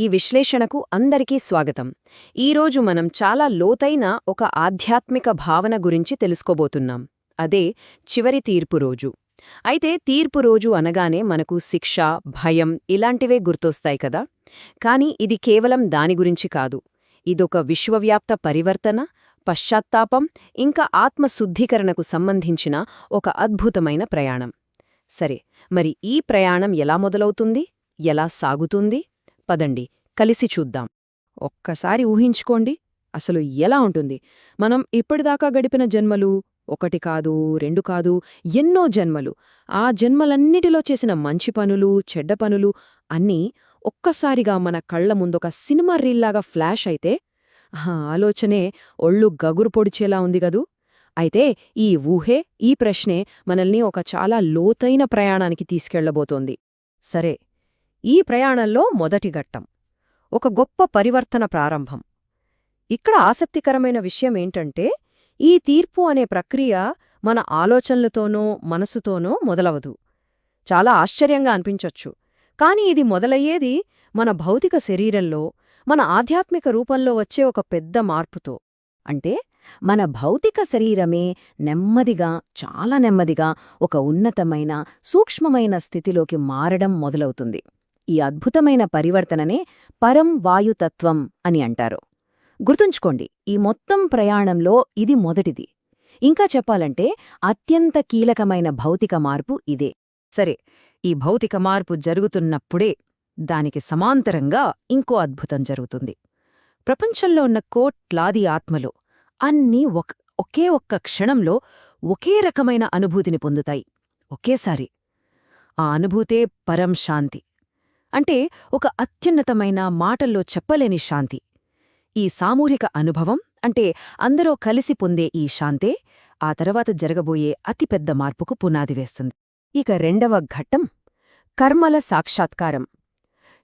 ఈ విశ్లేషణకు అందరికీ స్వాగతం. ఈరోజు మనం చాలా లోతైన ఒక ఆధ్యాత్మిక భావన గురించి తెలుసుకోబోతున్నాం. అదే చివరి తీర్పు రోజు. అయితే తీర్పు రోజు అనగానే మనకు శిక్ష, భయం ఇలాంటివే గుర్తొస్తాయి కదా. కానీ ఇది కేవలం దాని గురించి కాదు. ఇదొక విశ్వవ్యాప్త పరివర్తన, పశ్చాత్తాపం, ఇంకా ఆత్మశుద్ధీకరణకు సంబంధించిన ఒక అద్భుతమైన ప్రయాణం. సరే, మరి ఈ ప్రయాణం ఎలా మొదలవుతుంది, ఎలా సాగుతుంది? పదండి, కలిసి చూద్దాం. ఒక్కసారి ఊహించుకోండి, అసలు ఎలా ఉంటుంది. మనం ఇప్పటిదాకా గడిపిన జన్మలు, ఒకటి కాదు, రెండు కాదు, ఎన్నో జన్మలు. ఆ జన్మలన్నిటిలో చేసిన మంచి పనులు, చెడ్డ పనులు అన్నీ ఒక్కసారిగా మన కళ్ల ముందొక సినిమా రీల్లాగా ఫ్లాష్ అయితే ఆలోచనే ఒళ్ళు గగురు పొడిచేలా ఉంది గదూ. అయితే ఈ ఊహే, ఈ ప్రశ్నే మనల్ని ఒక చాలా లోతైన ప్రయాణానికి తీసుకెళ్లబోతోంది. సరే, ఈ ప్రయాణంలో మొదటి ఘట్టం ఒక గొప్ప పరివర్తన ప్రారంభం. ఇక్కడ ఆసక్తికరమైన విషయమేంటంటే, ఈ తీర్పు అనే ప్రక్రియ మన ఆలోచనలతోనో మనసుతోనో మొదలవదు. చాలా ఆశ్చర్యంగా అనిపించొచ్చు, కాని ఇది మొదలయ్యేది మన భౌతిక శరీరంలో, మన ఆధ్యాత్మిక రూపంలో వచ్చే ఒక పెద్ద మార్పుతో. అంటే మన భౌతిక శరీరమే నెమ్మదిగా, చాలా నెమ్మదిగా ఒక ఉన్నతమైన, సూక్ష్మమైన స్థితిలోకి మారడం మొదలవుతుంది. ఈ అద్భుతమైన పరివర్తననే పరం వాయుతత్వం అని అంటారు. గుర్తుంచుకోండి, ఈ మొత్తం ప్రయాణంలో ఇది మొదటిది. ఇంకా చెప్పాలంటే అత్యంత కీలకమైన భౌతిక మార్పు ఇదే. సరే, ఈ భౌతిక మార్పు జరుగుతున్నప్పుడే దానికి సమాంతరంగా ఇంకో అద్భుతం జరుగుతుంది. ప్రపంచంలో ఉన్న కోట్లాది ఆత్మలు అన్నీ ఒకే ఒక్క క్షణంలో ఒకే రకమైన అనుభూతిని పొందుతాయి, ఒకేసారి. ఆ అనుభూతే పరం శాంతి. అంటే ఒక అత్యున్నతమైన, మాటల్లో చెప్పలేని శాంతి. ఈ సామూహిక అనుభవం, అంటే అందరూ కలిసి పొందే ఈ శాంతే ఆ తర్వాత జరగబోయే అతిపెద్ద మార్పుకు పునాది వేస్తుంది. ఇక రెండవ ఘట్టం కర్మల సాక్షాత్కారం.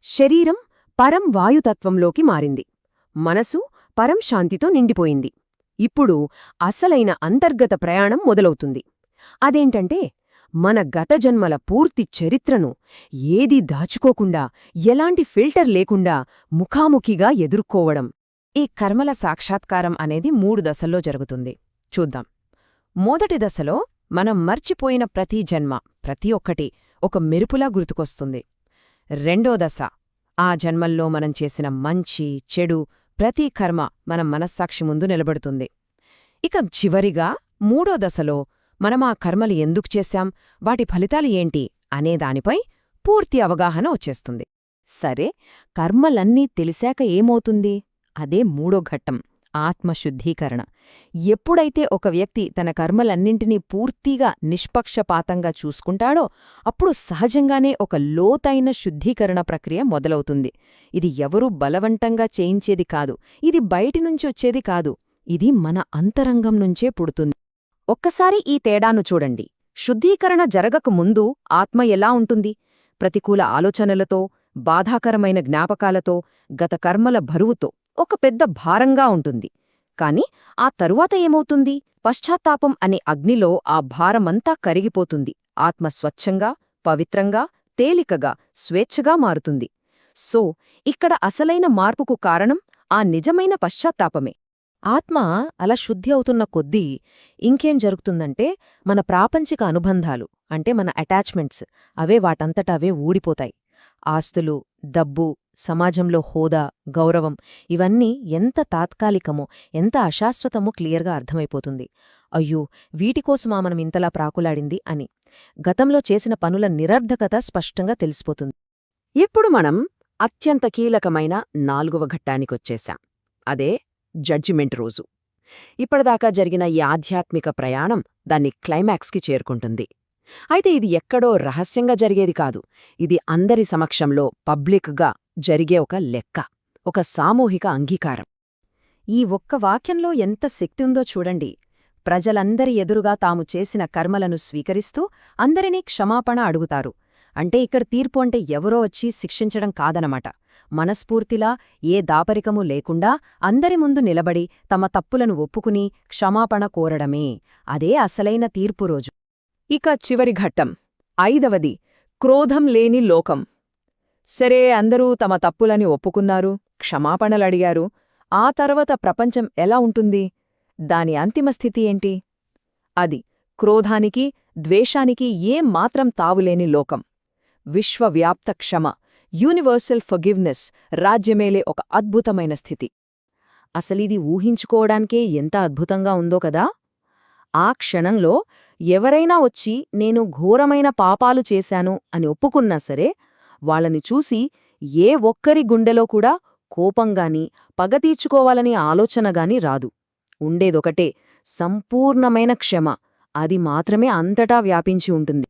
శరీరం పరం వాయుతత్వంలోకి మారింది, మనసు పరం శాంతితో నిండిపోయింది. ఇప్పుడు అసలైన అంతర్గత ప్రయాణం మొదలవుతుంది. అదేంటంటే మన గత జన్మల పూర్తి చరిత్రను ఏదీ దాచుకోకుండా, ఎలాంటి ఫిల్టర్ లేకుండా ముఖాముఖిగా ఎదుర్కోవడం. ఈ కర్మల సాక్షాత్కారం అనేది 3 దశల్లో జరుగుతుంది. చూద్దాం. మొదటి దశలో మనం మర్చిపోయిన ప్రతి జన్మ, ప్రతి ఒక్కటి ఒక మెరుపులా గుర్తుకొస్తుంది. రెండో దశ, ఆ జన్మల్లో మనం చేసిన మంచి, చెడు ప్రతి కర్మ మన మనస్సాక్షి ముందు నిలబడుతుంది. ఇక చివరిగా మూడో దశలో మనం ఆ కర్మలు ఎందుకు చేశాం, వాటి ఫలితాలు ఏంటి అనే దానిపై పూర్తి అవగాహన వచ్చేస్తుంది. సరే, కర్మలన్నీ తెలిసాక ఏమవుతుంది? అదే మూడో ఘట్టం, ఆత్మశుద్ధీకరణ. ఎప్పుడైతే ఒక వ్యక్తి తన కర్మలన్నింటినీ పూర్తిగా నిష్పక్షపాతంగా చూసుకుంటాడో అప్పుడు సహజంగానే ఒక లోతైన శుద్ధీకరణ ప్రక్రియ మొదలవుతుంది. ఇది ఎవరూ బలవంతంగా చేయించేది కాదు, ఇది బయటినుంచొచ్చేది కాదు, ఇది మన అంతరంగం నుంచే పుడుతుంది. ఒక్కసారి ఈ తేడాను చూడండి. శుద్ధీకరణ జరగక ముందు ఆత్మ ఎలా ఉంటుంది? ప్రతికూల ఆలోచనలతో, బాధాకరమైన జ్ఞాపకాలతో, గత కర్మల బరువుతో ఒక పెద్ద భారంగా ఉంటుంది. కాని ఆ తరువాత ఏమవుతుంది? పశ్చాత్తాపం అనే అగ్నిలో ఆ భారమంతా కరిగిపోతుంది. ఆత్మ స్వచ్ఛంగా, పవిత్రంగా, తేలికగా, స్వేచ్ఛగా మారుతుంది. సో ఇక్కడ అసలైన మార్పుకు కారణం ఆ నిజమైన పశ్చాత్తాపమే. ఆత్మ అలా శుద్ధి అవుతున్న కొద్దీ ఇంకేం జరుగుతుందంటే మన ప్రాపంచిక అనుబంధాలు, అంటే మన అటాచ్మెంట్స్, అవే వాటంతటవే ఊడిపోతాయి. ఆస్తులు, డబ్బు, సమాజంలో హోదా, గౌరవం ఇవన్నీ ఎంత తాత్కాలికమో, ఎంత అశాశ్వతమో క్లియర్గా అర్థమైపోతుంది. అయ్యో, వీటికోసమా మనం ఇంతలా ప్రాకులాడింది అని. గతంలో చేసిన పనుల నిరర్ధకత స్పష్టంగా తెలిసిపోతుంది. ఇప్పుడు మనం అత్యంత కీలకమైన 4వ ఘట్టానికొచ్చేశాం. అదే జడ్జిమెంట్ రోజు. ఇప్పటిదాకా జరిగిన ఈ ఆధ్యాత్మిక ప్రయాణం దాన్ని క్లైమాక్స్కి చేరుకుంటుంది. అయితే ఇది ఎక్కడో రహస్యంగా జరిగేది కాదు. ఇది అందరి సమక్షంలో పబ్లిక్గా జరిగే ఒక లెక్క, ఒక సామూహిక అంగీకారం. ఈ ఒక్క వాక్యంలో ఎంత శక్తి ఉందో చూడండి. ప్రజలందరి ఎదురుగా తాము చేసిన కర్మలను స్వీకరిస్తూ అందరినీ క్షమాపణ అడుగుతారు. అంటే ఇక్కడ తీర్పు అంటే ఎవరో వచ్చి శిక్షించడం కాదనమాట. మనస్ఫూర్తిలా, ఏ దాపరికమూ లేకుండా అందరి ముందు నిలబడి తమ తప్పులను ఒప్పుకుని క్షమాపణ కోరడమే. అదే అసలైన తీర్పు రోజు. ఇక చివరి ఘట్టం, 5వది, క్రోధం లేని లోకం. సరే, అందరూ తమ తప్పులని ఒప్పుకున్నారు, క్షమాపణలడిగారు. ఆ తర్వాత ప్రపంచం ఎలా ఉంటుంది? దాని అంతిమ స్థితి ఏంటి? అది క్రోధానికి, ద్వేషానికి ఏం మాత్రం తావులేని లోకం. విశ్వవ్యాప్త క్షమ, యూనివర్సల్ ఫర్గివ్నెస్ రాజ్యమేలే ఒక అద్భుతమైన స్థితి. అసలిది ఊహించుకోవడానికే ఎంత అద్భుతంగా ఉందో కదా. ఆ క్షణంలో ఎవరైనా వచ్చి నేను ఘోరమైన పాపాలు చేశాను అని ఒప్పుకున్నా సరే, వాళ్ళని చూసి ఏ ఒక్కరి గుండెలో కూడా కోపంగాని, పగ తీర్చుకోవాలని ఆలోచనగాని రాదు. ఉండేదొకటే సంపూర్ణమైన క్షమ. అది మాత్రమే అంతటా వ్యాపించి ఉంటుంది.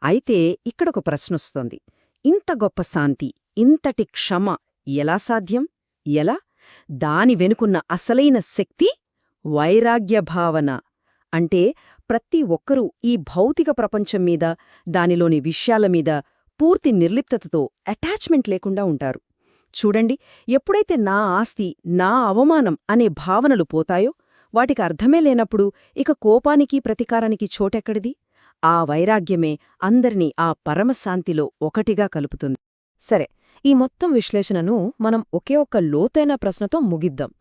అయితే ఇక్కడొక ప్రశ్నొస్తోంది. ఇంత గొప్ప శాంతి, ఇంతటి క్షమ ఎలా సాధ్యం? ఎలా? దాని వెనుకున్న అసలైన శక్తి వైరాగ్యభావన. అంటే ప్రతి ఒక్కరూ ఈ భౌతిక ప్రపంచం మీద, దానిలోని విషయాలమీద పూర్తి నిర్లిప్తతతో అటాచ్మెంట్ లేకుండా ఉంటారు. చూడండి, ఎప్పుడైతే నా ఆస్తి, నా అవమానం అనే భావనలు పోతాయో, వాటికి అర్థమే లేనప్పుడు ఇక కోపానికి, ప్రతీకారానికి చోటెక్కడిది? ఆ వైరాగ్యమే అందరినీ ఆ పరమశాంతిలో ఒకటిగా కలుపుతుంది. సరే, ఈ మొత్తం విశ్లేషణను మనం ఒకే ఒక్క లోతైన ప్రశ్నతో ముగిద్దాం.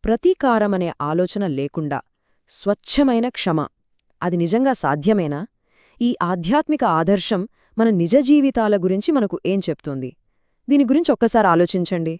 ప్రతీకారమనే ఆలోచన లేకుండా స్వచ్ఛమైన క్షమ, అది నిజంగా సాధ్యమేనా? ఈ ఆధ్యాత్మిక ఆదర్శం మన నిజ జీవితాల గురించి మనకు ఏం చెప్తోంది? దీని గురించి ఒక్కసారి ఆలోచించండి.